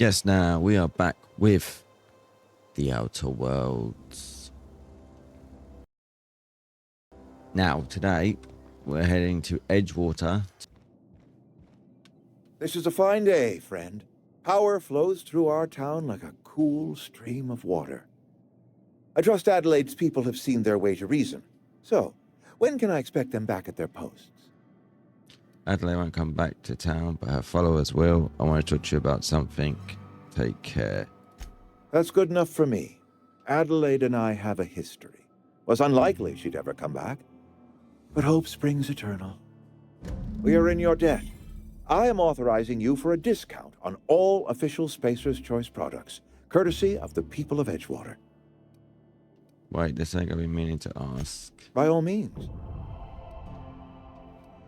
Yes, now we are back with the Outer Worlds. Now, today, we're heading to Edgewater. This is a fine day, friend. Power flows through our town like a cool stream of water. I trust Adelaide's people have seen their way to reason. So, when can I expect them back at their posts? Adelaide won't come back to town, but her followers will. I want to talk to you about something. Take care. That's good enough for me. Adelaide and I have a history. Was unlikely she'd ever come back. But hope springs eternal. We are in your debt. I am authorizing you for a discount on all official Spacer's Choice products, courtesy of the people of Edgewater. Wait, this ain't gonna be meaning to ask. By all means.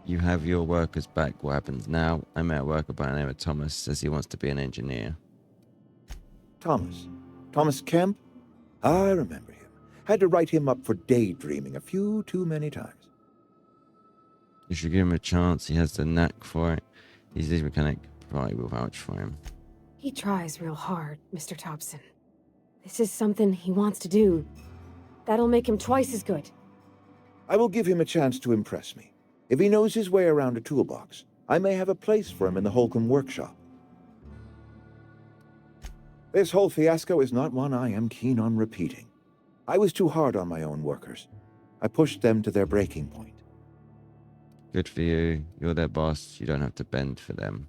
You have your workers back. What happens now? I met a worker by the name of Thomas. Says he wants to be an engineer. Thomas. Thomas Kemp? I remember him. Had to write him up for daydreaming a few too many times. You should give him a chance. He has the knack for it. He's his mechanic. Probably will vouch for him. He tries real hard, Mr. Thompson. This is something he wants to do. That'll make him twice as good. I will give him a chance to impress me. If he knows his way around a toolbox, I may have a place for him in the Holcomb workshop. This whole fiasco is not one I am keen on repeating. I was too hard on my own workers. I pushed them to their breaking point. Good for you. You're their boss. You don't have to bend for them.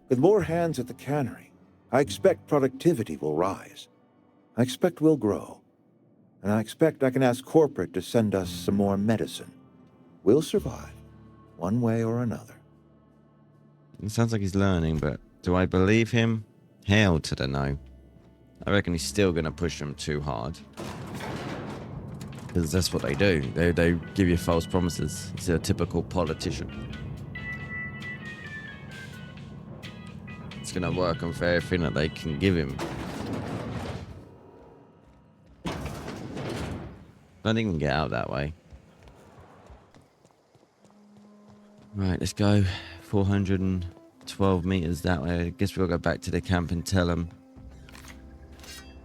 With more hands at the cannery, I expect productivity will rise. I expect we'll grow. And I expect I can ask corporate to send us some more medicine. We'll survive, one way or another. It sounds like he's learning, but do I believe him? Hell to the no. I reckon he's still going to push them too hard. Because that's what they do. They give you false promises. He's a typical politician. It's going to work on for everything that they can give him. I don't think we can get out that way. Right, let's go. 412 meters that way. I guess we'll go back to the camp and tell them.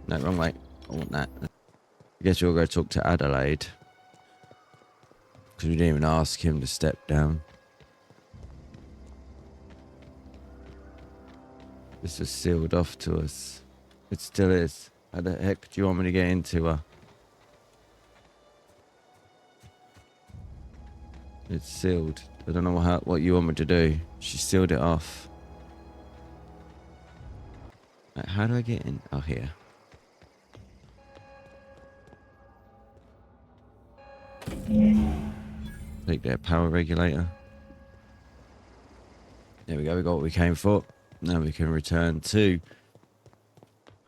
No, wrong way. I want that. I guess we'll go talk to Adelaide. Because we didn't even ask him to step down. This was sealed off to us. It still is. How the heck do you want me to get into her? It's sealed. I don't know what you want me to do. She sealed it off. Right, how do I get in? Oh, here. Take their power regulator. There we go. We got what we came for. Now we can return to...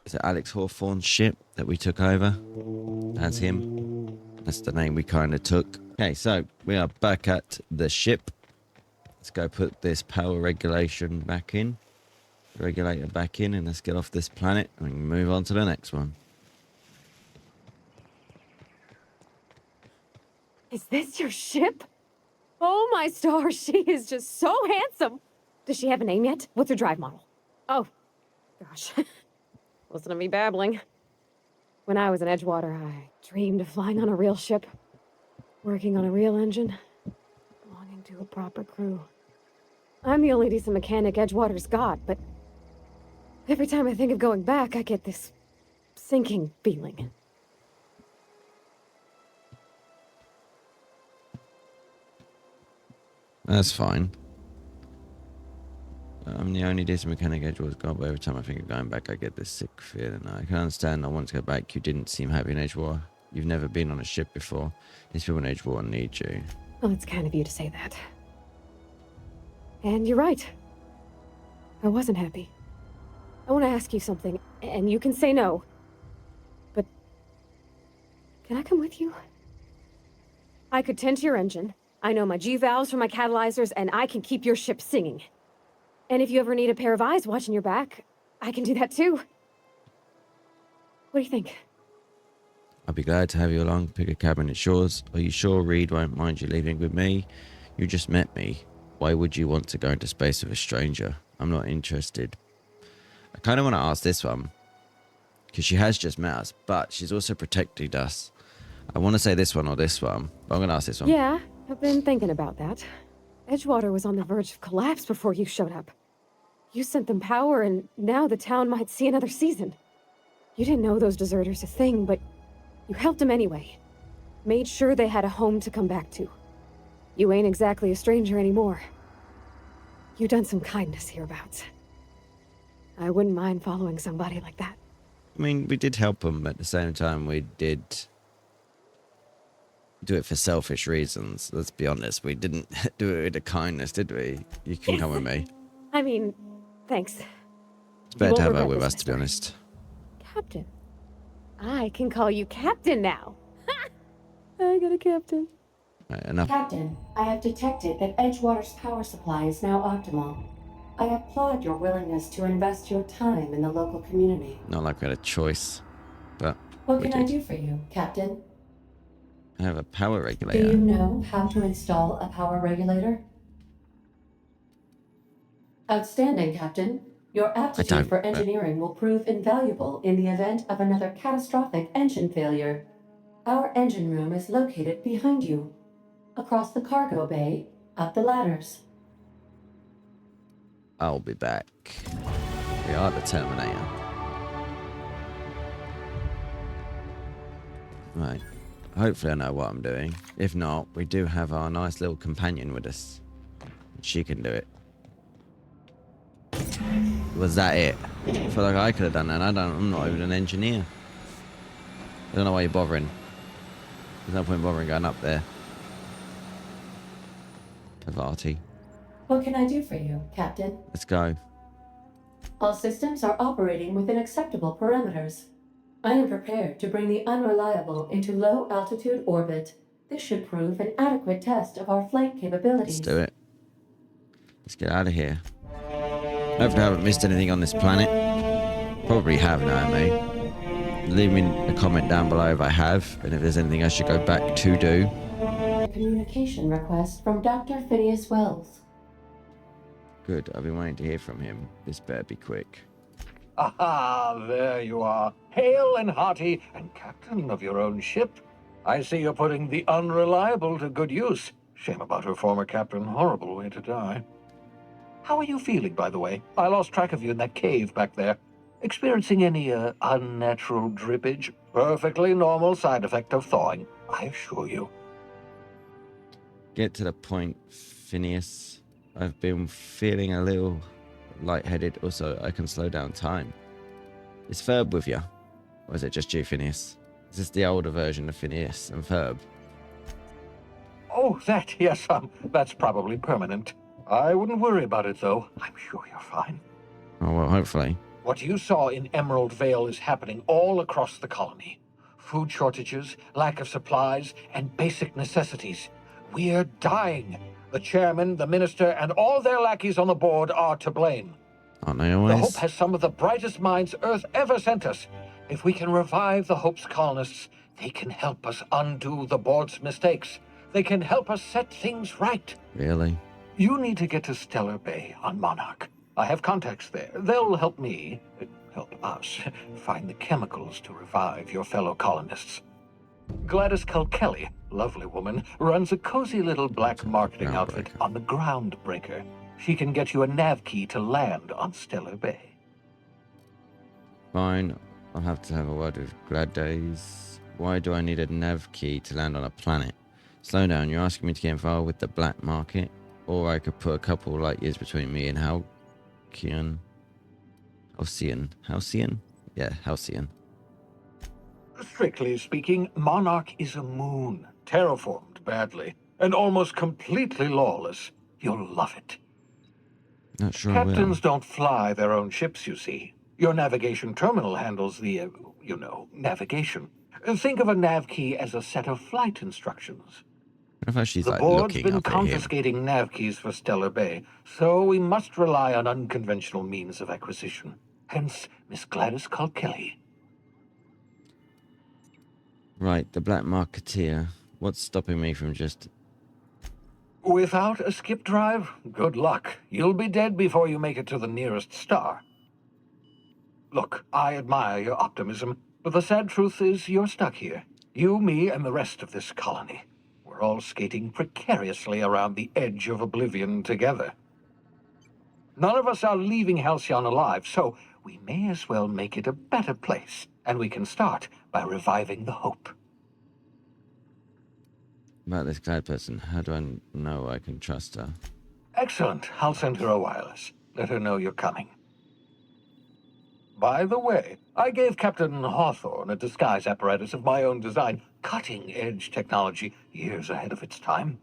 Is it Alex Hawthorne's ship that we took over? That's him. That's the name we kind of took. Okay, so we are back at the ship. Let's go put this power regulation back in. Regulator back in, and let's get off this planet and move on to the next one. Is this your ship? Oh my stars, she is just so handsome. Does she have a name yet? What's her drive model? Oh, gosh. Listen to me babbling. When I was in Edgewater, I dreamed of flying on a real ship. Working on a real engine, belonging to a proper crew. I'm the only decent mechanic Edgewater's got, but every time I think of going back, I get this sinking feeling. That's fine. I'm the only decent mechanic Edgewater's got, but every time I think of going back, I get this sick feeling. I can understand I want to go back. You didn't seem happy in Edgewater. You've never been on a ship before. These people in Edgewater need you. Well, it's kind of you to say that. And you're right. I wasn't happy. I want to ask you something, and you can say no. But... can I come with you? I could tend to your engine. I know my G-valves for my catalyzers, and I can keep your ship singing. And if you ever need a pair of eyes watching your back, I can do that too. What do you think? I'll be glad to have you along. Pick a cabin at Shores. Are you sure Reed won't mind you leaving with me? You just met me. Why would you want to go into space with a stranger? I'm not interested. I kind of want to ask this one because she has just met us, but she's also protected us. I want to say this one or this one, but I'm going to ask this one. Yeah, I've been thinking about that. Edgewater was on the verge of collapse before you showed up. You sent them power, and now the town might see another season. You didn't know those deserters a thing, but you helped them anyway. Made sure they had a home to come back to. You ain't exactly a stranger anymore. You done some kindness hereabouts. I wouldn't mind following somebody like that. I mean, we did help them, but at the same time, we did do it for selfish reasons. Let's be honest. We didn't do it with a kindness, did we? You can come with me. I mean, thanks. It's better to won't have her regret with this, us, to be mister. honest. Captain. I can call you Captain now. I got a captain. Right, enough. Captain, I have detected that Edgewater's power supply is now optimal. I applaud your willingness to invest your time in the local community. Not like we had a choice, but What we can I did. do for you, Captain? I have a power Do regulator. you know how to install a power regulator? Outstanding, Captain. Your aptitude don't, for but- engineering will prove invaluable in the event of another catastrophic engine failure. Our engine room is located behind you, across the cargo bay, up the ladders. I'll be back. We are the Terminator. Right. Hopefully I know what I'm doing. If not, we do have our nice little companion with us. She can do it. Was that it? I feel like I could have done that. I'm not even an engineer. I don't know why you're bothering. There's no point bothering going up there. Pavati. What can I do for you, Captain? Let's go. All systems are operating within acceptable parameters. I am prepared to bring the unreliable into low-altitude orbit. This should prove an adequate test of our flight capabilities. Let's do it. Let's get out of here. Hopefully I haven't missed anything on this planet. Probably have, Naomi. Leave me a comment down below if I have, and if there's anything I should go back to do. A communication request from Dr. Phineas Wells. Good, I've been waiting to hear from him. This better be quick. Aha, there you are, hale and hearty, and captain of your own ship. I see you're putting the unreliable to good use. Shame about her former captain, horrible way to die. How are you feeling, by the way? I lost track of you in that cave back there. Experiencing any, unnatural drippage? Perfectly normal side effect of thawing, I assure you. Get to the point, Phineas. I've been feeling a little lightheaded. Also, I can slow down time. Is Ferb with you? Or is it just you, Phineas? Is this the older version of Phineas and Ferb? Oh, that, yes, that's probably permanent. I wouldn't worry about it, though. I'm sure you're fine. Oh, well, hopefully. What you saw in Emerald Vale is happening all across the colony. Food shortages, lack of supplies, and basic necessities. We're dying. The chairman, the minister, and all their lackeys on the board are to blame. Aren't they The always? Hope has some of the brightest minds Earth ever sent us. If we can revive the Hope's colonists, they can help us undo the board's mistakes. They can help us set things right. Really? You need to get to Stella Bay on Monarch. I have contacts there. They'll help me, help us, find the chemicals to revive your fellow colonists. Gladys Kelly, lovely woman, runs a cozy little black marketing outfit Groundbreaker. on the Groundbreaker. She can get you a nav key to land on Stella Bay. Fine. I'll have to have a word with Gladys. Why do I need a nav key to land on a planet? Slow down. You're asking me to get involved with the black market? Or I could put a couple light years between me and Halcyon. Halcyon? Yeah, Halcyon. Strictly speaking, Monarch is a moon, terraformed badly, and almost completely lawless. You'll love it. Not sure I will. Captains don't fly their own ships, you see. Your navigation terminal handles the, navigation. Think of a nav key as a set of flight instructions. What if she's The like board's looking been up at him? confiscating nav keys for Stella Bay, so we must rely on unconventional means of acquisition. Hence, Miss Gladys Kelly. Right, the black marketeer. What's stopping me from just... Without a skip drive, good luck. You'll be dead before you make it to the nearest star. Look, I admire your optimism, but the sad truth is you're stuck here. You, me, and the rest of this colony. We're all skating precariously around the edge of oblivion together. None of us are leaving Halcyon alive, so we may as well make it a better place, and we can start by reviving the hope. About this Cloud person, how do I know I can trust her? Excellent. I'll send her a wireless. Let her know you're coming. By the way, I gave Captain Hawthorne a disguise apparatus of my own design, cutting-edge technology years ahead of its time.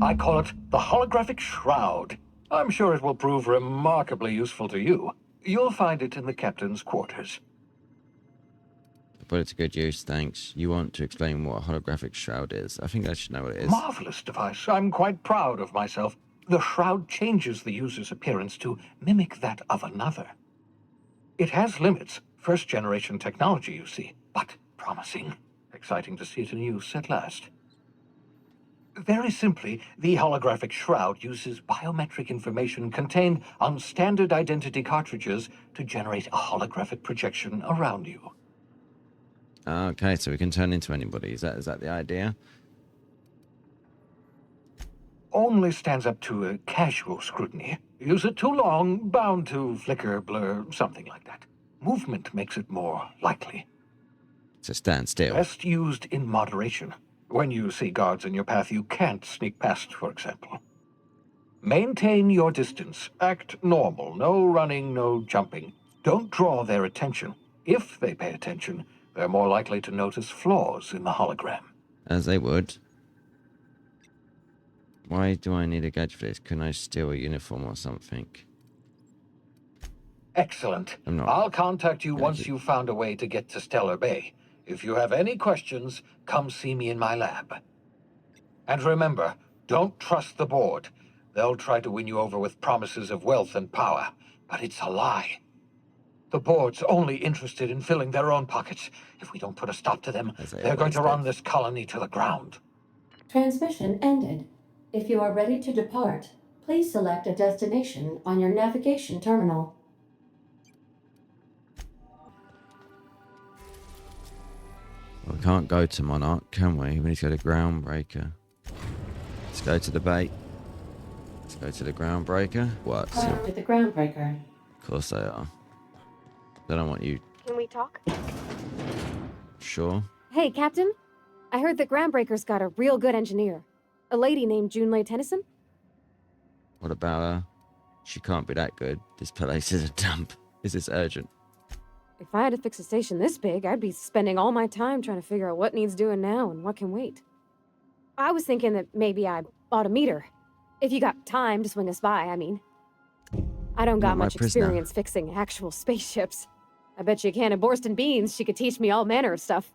I call it the holographic shroud. I'm sure it will prove remarkably useful to you. You'll find it in the captain's quarters. But it's a good use, thanks. You want to explain what a holographic shroud is? I think I should know what it is. Marvelous device. I'm quite proud of myself. The shroud changes the user's appearance to mimic that of another. It has limits. First-generation technology, you see, but promising. Exciting to see it in use at last. Very simply, the holographic shroud uses biometric information contained on standard identity cartridges to generate a holographic projection around you. Okay, so we can turn into anybody. Is that the idea? Only stands up to a casual scrutiny. Use it too long, bound to flicker, blur, something like that. Movement makes it more likely. So stand still. Best used in moderation. When you see guards in your path you can't sneak past, for example. Maintain your distance. Act normal. No running, no jumping. Don't draw their attention. If they pay attention, they're more likely to notice flaws in the hologram. As they would. Why do I need a gadget for this? Can I steal a uniform or something? Excellent. I'm not I'll contact you once gadget. you've found a way to get to Stella Bay. If you have any questions, come see me in my lab. And remember, don't trust the board. They'll try to win you over with promises of wealth and power, but it's a lie. The board's only interested in filling their own pockets. If we don't put a stop to them, As they they're going always to do. run this colony to the ground. Transmission ended. If you are ready to depart, please select a destination on your navigation terminal. We can't go to Monarch, can we? We need to go to Groundbreaker. Let's go to the Bay. Let's go to the Groundbreaker. What? So, Prior to the groundbreaker. of course they are. They don't want you. Can we talk? Sure. Hey, Captain. I heard that Groundbreaker's got a real good engineer. A lady named Junlei Tennyson? What about her? She can't be that good. This place is a dump. Is this urgent? If I had to fix a station this big, I'd be spending all my time trying to figure out what needs doing now and what can wait. I was thinking that maybe I ought to meet her. If you got time to swing us by, I mean. I don't got Not my much prisoner. experience fixing actual spaceships. I bet you a can of Borston beans she could teach me all manner of stuff.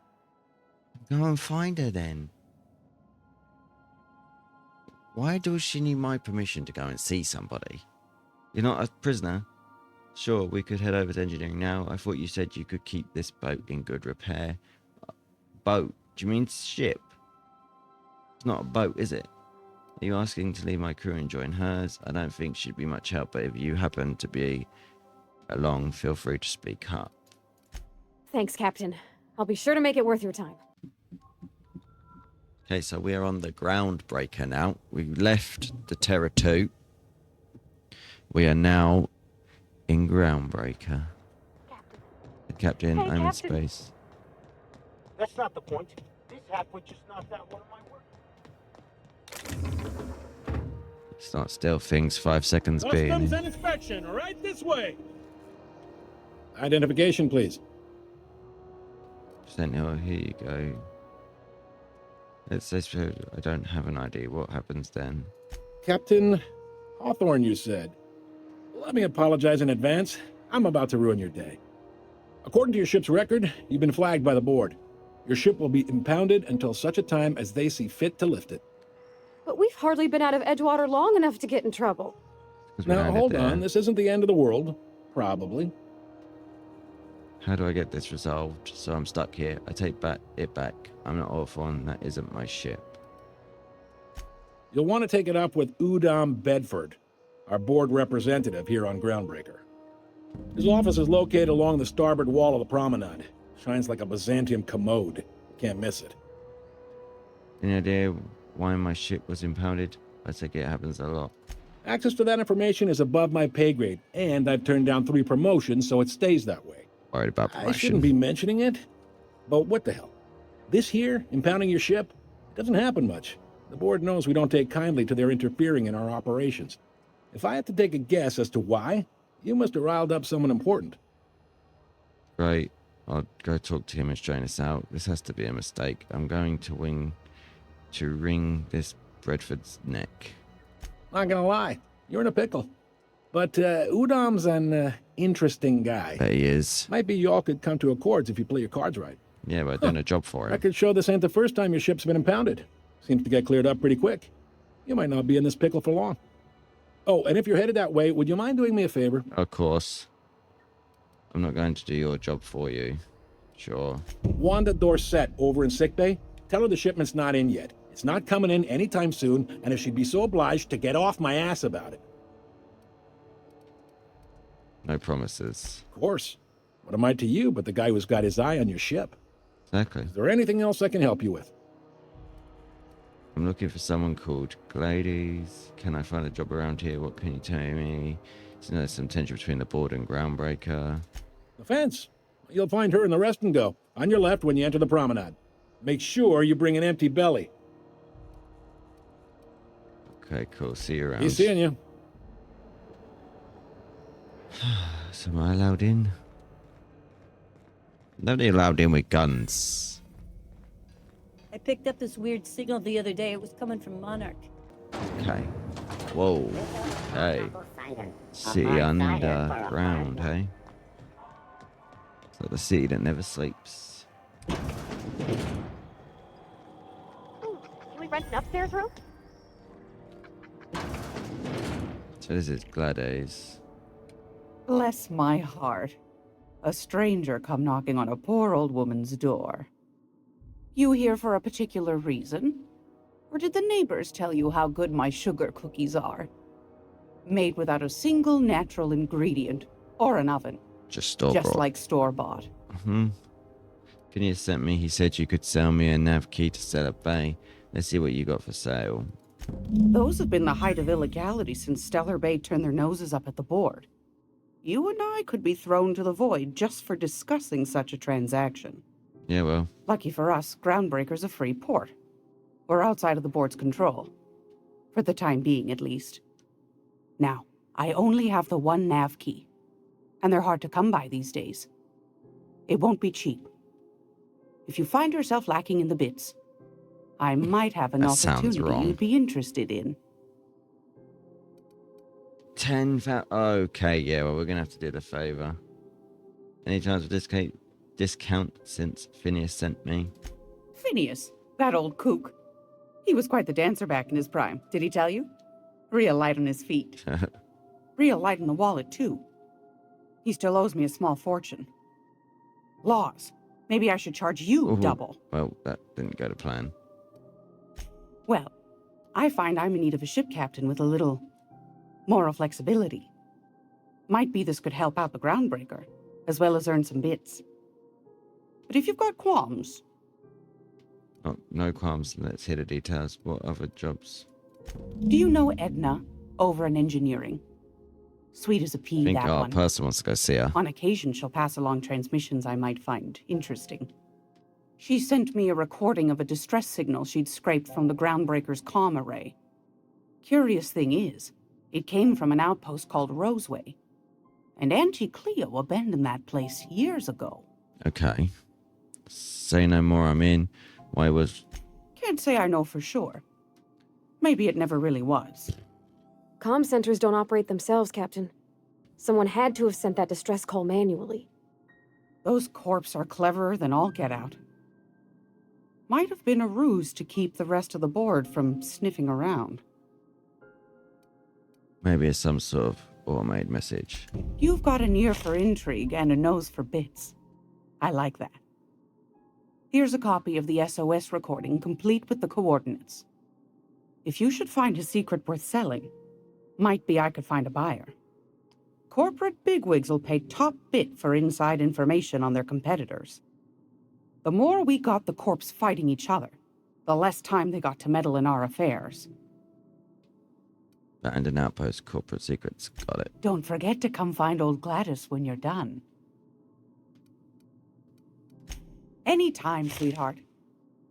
Go and find her then. Why does she need my permission to go and see somebody? You're not a prisoner. Sure, we could head over to engineering now. I thought you said you could keep this boat in good repair. Boat? Do you mean ship? It's not a boat, is it? Are you asking to leave my crew and join hers? I don't think she'd be much help, but if you happen to be along, feel free to speak up. Thanks, Captain. I'll be sure to make it worth your time. Okay, so we're on the Groundbreaker now. We left the Terra 2. We are now in Groundbreaker. Captain, Hey, I'm in Captain. space. That's not the point. This halfway just knocked out one of my work. Start still things, 5 seconds Customs being. and inspection, right this way. Identification, please. Sentinel, here you go. Let's say I don't have an idea. What happens then? Captain Hawthorne, you said. Let me apologize in advance. I'm about to ruin your day. According to your ship's record, you've been flagged by the board. Your ship will be impounded until such a time as they see fit to lift it. But we've hardly been out of Edgewater long enough to get in trouble. 'Cause we Now, landed hold there. on. This isn't the end of the world. Probably. How do I get this resolved? So I'm stuck here. I take it back. I'm not Hawthorne. That isn't my ship. You'll want to take it up with Udom Bedford, our board representative here on Groundbreaker. His office is located along the starboard wall of the promenade. Shines like a Byzantium commode. Can't miss it. Any idea why my ship was impounded? I think it happens a lot. Access to that information is above my pay grade, and I've turned down 3 promotions, so it stays that way. Worried about I promotion. shouldn't be mentioning it, but what the hell? This here, impounding your ship, doesn't happen much. The board knows we don't take kindly to their interfering in our operations. If I had to take a guess as to why, you must have riled up someone important. Right. I'll go talk to him and strain this out. This has to be a mistake. I'm going to wring this Bradford's neck. Not gonna lie, you're in a pickle. But Udam's an interesting guy. There he is. Might be y'all could come to accords if you play your cards right. Yeah, we're doing a job for I him. could show this ain't the first time your ship's been impounded. Seems to get cleared up pretty quick. You might not be in this pickle for long. Oh, and if you're headed that way, would you mind doing me a favor? Of course. I'm not going to do your job for you. Sure. Wanda Dorset over in sickbay, tell her the shipment's not in yet. It's not coming in anytime soon, and if she'd be so obliged to get off my ass about it. No promises. Of course. What am I to you but the guy who's got his eye on your ship? Exactly. Is there anything else I can help you with? I'm looking for someone called Glades. Can I find a job around here? What can you tell me? So there's some tension between the board and Groundbreaker. The fence. You'll find her in the rest and go, on your left when you enter the promenade. Make sure you bring an empty belly. Okay, cool. See you around. He's seeing you. So am I allowed in? Nobody allowed in with guns. I picked up this weird signal the other day. It was coming from Monarch. Okay. Whoa. Hey. City underground, hey? It's like the city that never sleeps. Can we rent an upstairs room? So this is Glades. Bless my heart. A stranger come knocking on a poor old woman's door. You here for a particular reason? Or did the neighbors tell you how good my sugar cookies are? Made without a single natural ingredient or an oven. Just store-bought. Just like store-bought. Can you send me? He said you could sell me a nav key to Stella Bay. Let's see what you got for sale. Those have been the height of illegality since Stella Bay turned their noses up at the board. You and I could be thrown to the void just for discussing such a transaction. Yeah, well. Lucky for us, Groundbreaker's a free port. We're outside of the board's control. For the time being, at least. Now, I only have the one nav key. And they're hard to come by these days. It won't be cheap. If you find yourself lacking in the bits, I might have an That sounds opportunity wrong. you'd be interested in. 10,000. Okay, yeah, well, we're going to have to do the favor. Any chance of discount since Phineas sent me? Phineas, that old kook. He was quite the dancer back in his prime, did he tell you? Real light on his feet. Real light in the wallet, too. He still owes me a small fortune. Laws. Maybe I should charge you Ooh. double. Well, that didn't go to plan. Well, I find I'm in need of a ship captain with a little moral flexibility. Might be this could help out the Groundbreaker, as well as earn some bits. But if you've got qualms... Oh, no qualms. Let's hear the details. What other jobs? Do you know Edna, over in engineering? Sweet as a I pea, think that our one. person wants to go see her. On occasion, she'll pass along transmissions I might find interesting. She sent me a recording of a distress signal she'd scraped from the Groundbreaker's comm array. Curious thing is, it came from an outpost called Roseway. And Auntie Cleo abandoned that place years ago. Okay. Say no more, I'm in. Why was... Can't say I know for sure. Maybe it never really was. Comm centers don't operate themselves, Captain. Someone had to have sent that distress call manually. Those corps are cleverer than all get out. Might have been a ruse to keep the rest of the board from sniffing around. Maybe it's some sort of automated message. You've got an ear for intrigue and a nose for bits. I like that. Here's a copy of the SOS recording, complete with the coordinates. If you should find a secret worth selling, might be I could find a buyer. corporate bigwigs will pay top bit for inside information on their competitors. The more we got the corps fighting each other, the less time they got to meddle in our affairs. And an outpost, corporate secrets. Got it. Don't forget to come find old Gladys when you're done. Anytime, sweetheart.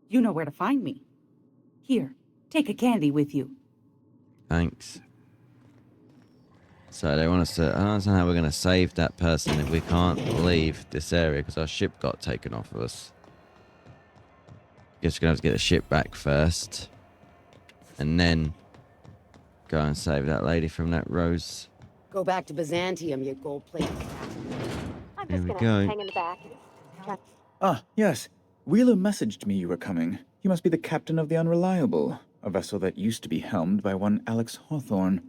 You know where to find me. Here, take a candy with you. Thanks. So they want us to... I don't understand how we're going to save that person if we can't leave this area because our ship got taken off of us. Guess we're going to have to get the ship back first. And then go and save that lady from that rose. Go back to Byzantium, you gold-plated cat. I'm Here just we gonna go. hang in the back. Ah, yes. Wheeler messaged me you were coming. You must be the captain of the Unreliable, a vessel that used to be helmed by one Alex Hawthorne.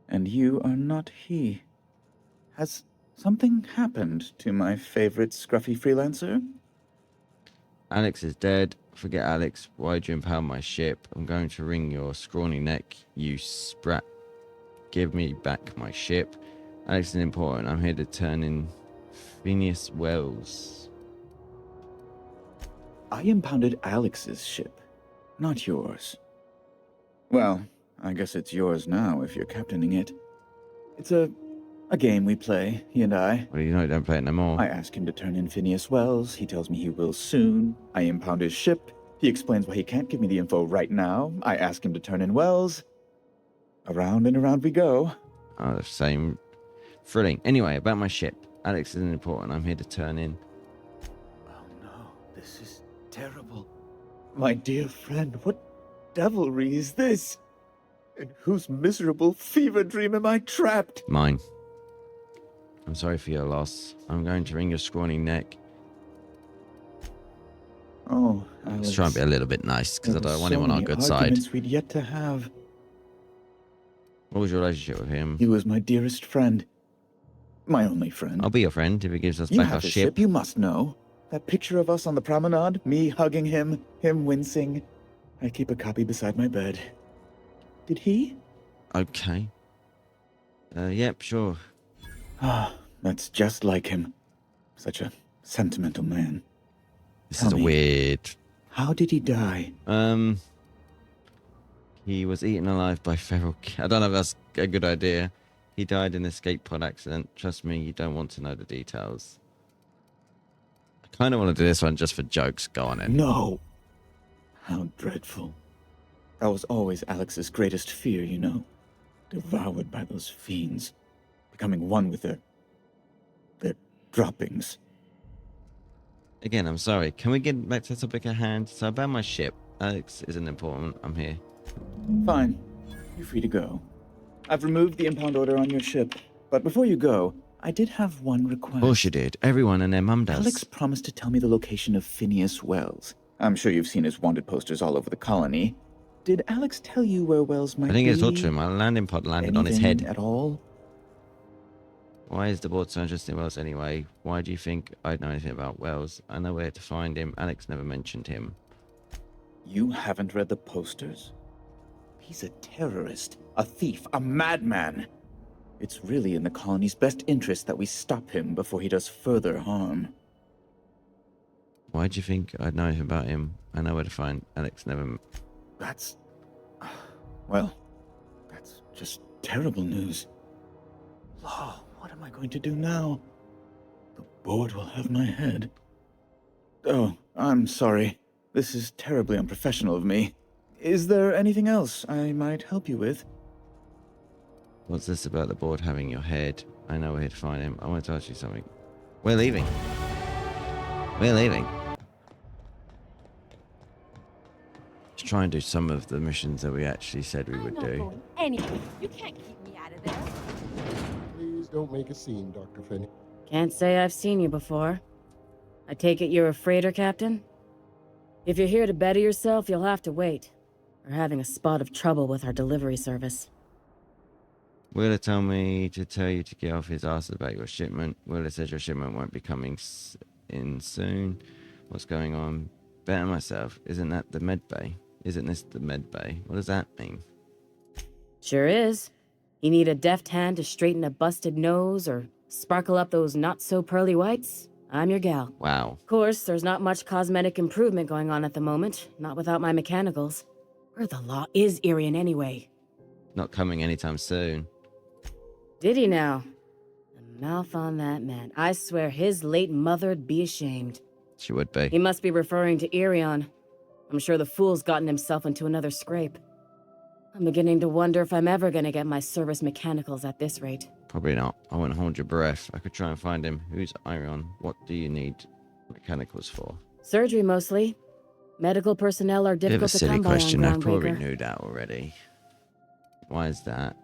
And you are not he. Has something happened to my favorite scruffy freelancer? Alex is dead. Forget Alex. Why'd you impound my ship? I'm going to wring your scrawny neck, you sprat. Give me back my ship. Alex is important. I'm here to turn in Phineas Wells. I impounded Alex's ship, not yours. Well, I guess it's yours now if you're captaining it. It's a game we play, he and I. Well, you know, don't play it no more. I ask him to turn in Phineas Wells. He tells me he will soon. I impound his ship. He explains why he can't give me the info right now. I ask him to turn in Wells. Around and around we go. Oh, the same. Thrilling. Anyway, about my ship. Alex isn't important. I'm here to turn in. Oh no, this is terrible. My dear friend, what devilry is this? In whose miserable fever dream am I trapped? Mine. I'm sorry for your loss. I'm going to wring your scrawny neck. Oh, Let's try and be a little bit nice because I there were don't want him so on our many good side. arguments we'd yet to have. What was your relationship with him? He was my dearest friend. My only friend. I'll be your friend if he gives us You back have our his ship. you must know. That picture of us on the promenade, me hugging him wincing. I keep a copy beside my bed. Did he? Okay. Yep, sure. Ah, that's just like him. Such a sentimental man. This Tell is a me, weird... how did he die? He was eaten alive by feral... I don't know if that's a good idea. He died in an escape pod accident. Trust me, you don't want to know the details. I kind of want to do this one just for jokes. Go on in. No. How dreadful. That was always Alex's greatest fear, you know. Devoured by those fiends. Becoming one with their droppings. Again, I'm sorry. Can we get back to the topic at hand? So about my ship. Alex isn't important. I'm here. Fine. You're free to go. I've removed the impound order on your ship. But before you go, I did have one request. Of course you did. Everyone and their mum does. Alex promised to tell me the location of Phineas Wells. I'm sure you've seen his wanted posters all over the colony. Did Alex tell you where Wells might be? I think it's talked to him. My landing pod landed on his head. Anything at all? Why is the board so interested in Wells anyway? Why do you think I'd know anything about Wells? I know where to find him. Alex never mentioned him. You haven't read the posters? He's a terrorist, a thief, a madman. It's really in the colony's best interest that we stop him before he does further harm. Why do you think I'd know anything about him? I know where to find Alex never... That's... well, that's just terrible news. Law, what am I going to do now? The board will have my head. Oh, I'm sorry. This is terribly unprofessional of me. Is there anything else I might help you with? What's this about the board having your head? I know where to find him. I want to ask you something. We're leaving. We're leaving. Let's try and do some of the missions that we actually said we would do. Anyway, you can't keep me out of there. Please don't make a scene, Dr. Finney. Can't say I've seen you before. I take it you're a freighter captain? If you're here to better yourself, you'll have to wait. We're having a spot of trouble with our delivery service. Wheeler told me to tell you to get off his ass about your shipment. Wheeler says your shipment won't be coming in soon. What's going on? Better myself. Isn't that the med bay? Isn't this the med bay? What does that mean? Sure is. You need a deft hand to straighten a busted nose or sparkle up those not-so-pearly whites? I'm your gal. Wow. Of course, there's not much cosmetic improvement going on at the moment, not without my mechanicals. Where the law is Irian anyway? Not coming anytime soon. Did he now? The mouth on that man. I swear his late mother'd be ashamed. She would be. He must be referring to Irion. I'm sure the fool's gotten himself into another scrape. I'm beginning to wonder if I'm ever gonna get my service mechanicals at this rate. Probably not. I wouldn't hold your breath. I could try and find him. Who's Irion? What do you need mechanicals for? Surgery, mostly. Medical personnel are Bit of a difficult to silly come by question. on I probably Groundbreaker. knew that already. Why is that?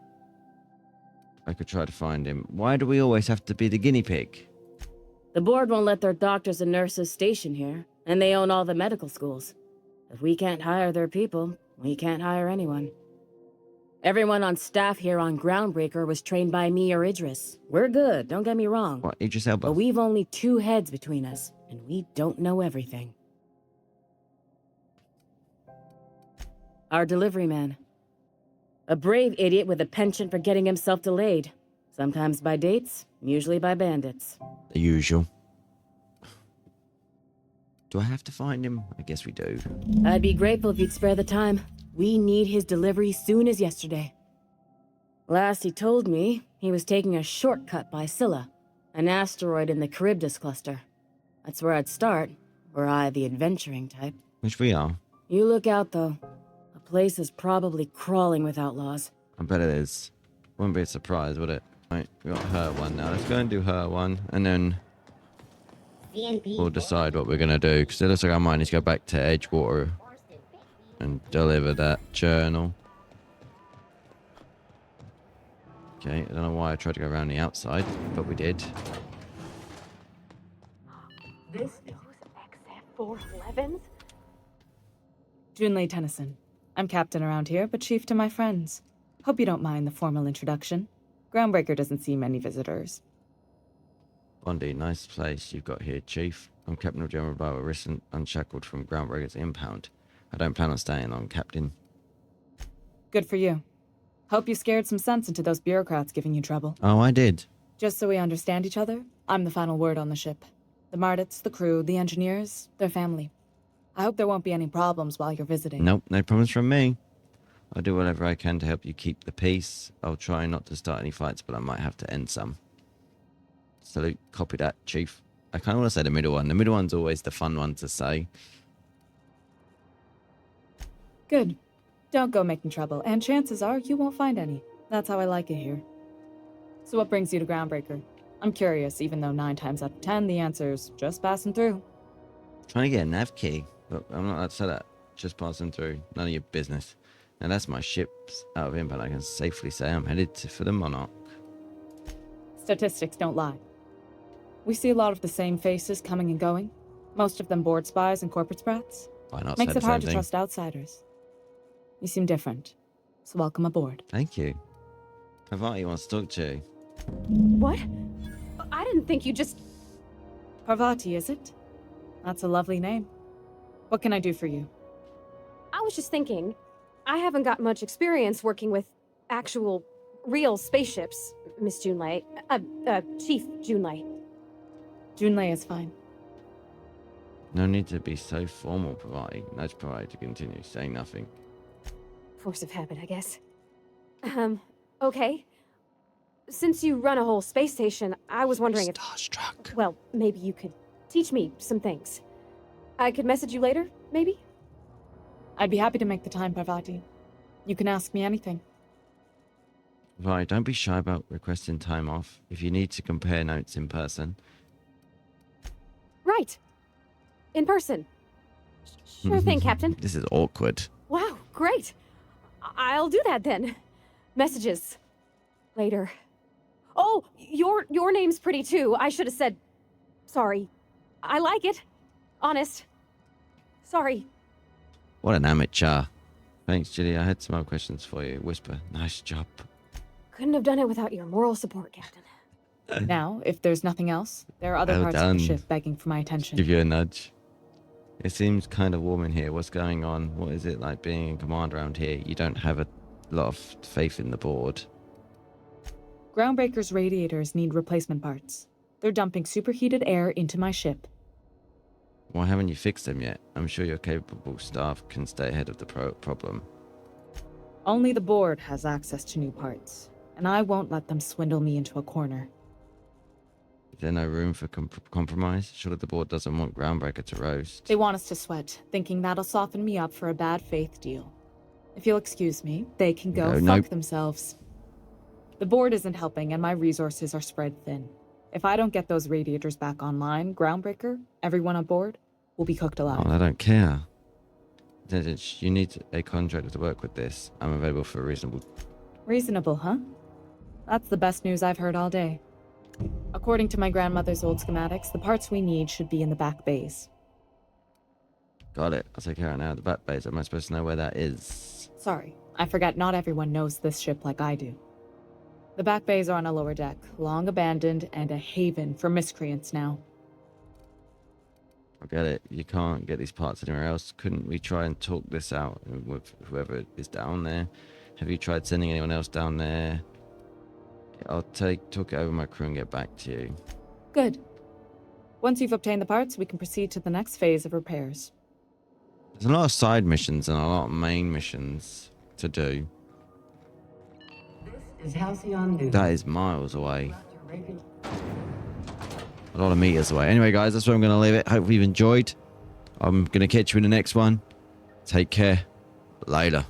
I could try to find him. Why do we always have to be the guinea pig? The board won't let their doctors and nurses station here, and they own all the medical schools. If we can't hire their people, we can't hire anyone. Everyone on staff here on Groundbreaker was trained by me or Idris. We're good, don't get me wrong. What, Idris Elba? But we've only 2 heads between us, and we don't know everything. Our delivery man. A brave idiot with a penchant for getting himself delayed. Sometimes by dates, usually by bandits. The usual. Do I have to find him? I guess we do. I'd be grateful if you'd spare the time. We need his delivery soon as yesterday. Last he told me, he was taking a shortcut by Scylla, an asteroid in the Charybdis cluster. That's where I'd start, were I the adventuring type. Which we are. You look out, though. The place is probably crawling with outlaws. I bet it is. Wouldn't be a surprise, would it? Right, we got her one now. Let's go and do her one, and then we'll decide what we're going to do, because it looks like I might need to go back to Edgewater and deliver that journal. Okay, I don't know why I tried to go around the outside, but we did. Those XF411s? Junlei Tennyson. I'm captain around here, but chief to my friends. Hope you don't mind the formal introduction. Groundbreaker doesn't see many visitors. Bondi, nice place you've got here, Chief. I'm Captain of General Barber, recent unshackled from Groundbreaker's impound. I don't plan on staying long, Captain. Good for you. Hope you scared some sense into those bureaucrats giving you trouble. Oh, I did. Just so we understand each other, I'm the final word on the ship. The Mardits, the crew, the engineers, their family. I hope there won't be any problems while you're visiting. Nope, no problems from me. I'll do whatever I can to help you keep the peace. I'll try not to start any fights, but I might have to end some. Salute, copy that, Chief. I kind of want to say the middle one. The middle one's always the fun one to say. Good. Don't go making trouble, and chances are you won't find any. That's how I like it here. So what brings you to Groundbreaker? I'm curious, even though 9 times out of 10 the answer's just passing through. Trying to get a nav key, but I'm not allowed to say that. Just passing through. None of your business. Now that's my ship's out of impound. I can safely say I'm headed for the Monarch. Statistics don't lie. We see a lot of the same faces coming and going. Most of them board spies and corporate sprats. Why not Makes say it the hard same to thing? trust outsiders. You seem different, so welcome aboard. Thank you. Parvati wants to talk to you. What? I didn't think you just... Parvati, is it? That's a lovely name. What can I do for you? I was just thinking, I haven't got much experience working with actual, real spaceships, Miss Junlei. Chief Junlei. Junlei is fine. No need to be so formal, Parvati. Nudge Parvati to continue, saying nothing. Force of habit, I guess. Okay. Since you run a whole space station, I was wondering if... Starstruck. Well, maybe you could teach me some things. I could message you later, maybe? I'd be happy to make the time, Parvati. You can ask me anything. Parvati, don't be shy about requesting time off. If you need to compare notes in person. Right. In person. Sure thing, Captain. This is awkward. Wow, great. I'll do that then. Messages. Later. Oh, your name's pretty too. I should have said... Sorry. I like it. Honest. Sorry. What an amateur. Thanks, Julie. I had some other questions for you. Whisper. Nice job. Couldn't have done it without your moral support, Captain. Now, if there's nothing else, there are other Well parts of done. the ship begging for my attention. Give you a nudge. It seems kind of warm in here. What's going on? What is it like being in command around here? You don't have a lot of faith in the board. Groundbreaker's radiators need replacement parts. They're dumping superheated air into my ship. Why haven't you fixed them yet? I'm sure your capable staff can stay ahead of the problem. Only the board has access to new parts, and I won't let them swindle me into a corner. Is there no room for compromise? Surely the board doesn't want Groundbreaker to roast. They want us to sweat, thinking that'll soften me up for a bad faith deal. If you'll excuse me, they can go fuck nope. themselves. The board isn't helping, and my resources are spread thin. If I don't get those radiators back online, Groundbreaker, everyone on board, will be cooked alive. Oh, I don't care. You need a contractor to work with this. I'm available for a reasonable... Reasonable, huh? That's the best news I've heard all day. According to my grandmother's old schematics, the parts we need should be in the back bays. Got it. I'll take care of it now. The back base. Am I supposed to know where that is? Sorry, I forgot not everyone knows this ship like I do. The back bays are on a lower deck, long abandoned and a haven for miscreants now. I get it. You can't get these parts anywhere else. Couldn't we try and talk this out with whoever is down there? Have you tried sending anyone else down there? I'll talk it over my crew and get back to you. Good. Once you've obtained the parts, we can proceed to the next phase of repairs. There's a lot of side missions and a lot of main missions to do. This is Halcyon News. That is miles away. A lot of meters away. Anyway, guys, that's where I'm going to leave it. Hope you've enjoyed. I'm going to catch you in the next one. Take care. Later.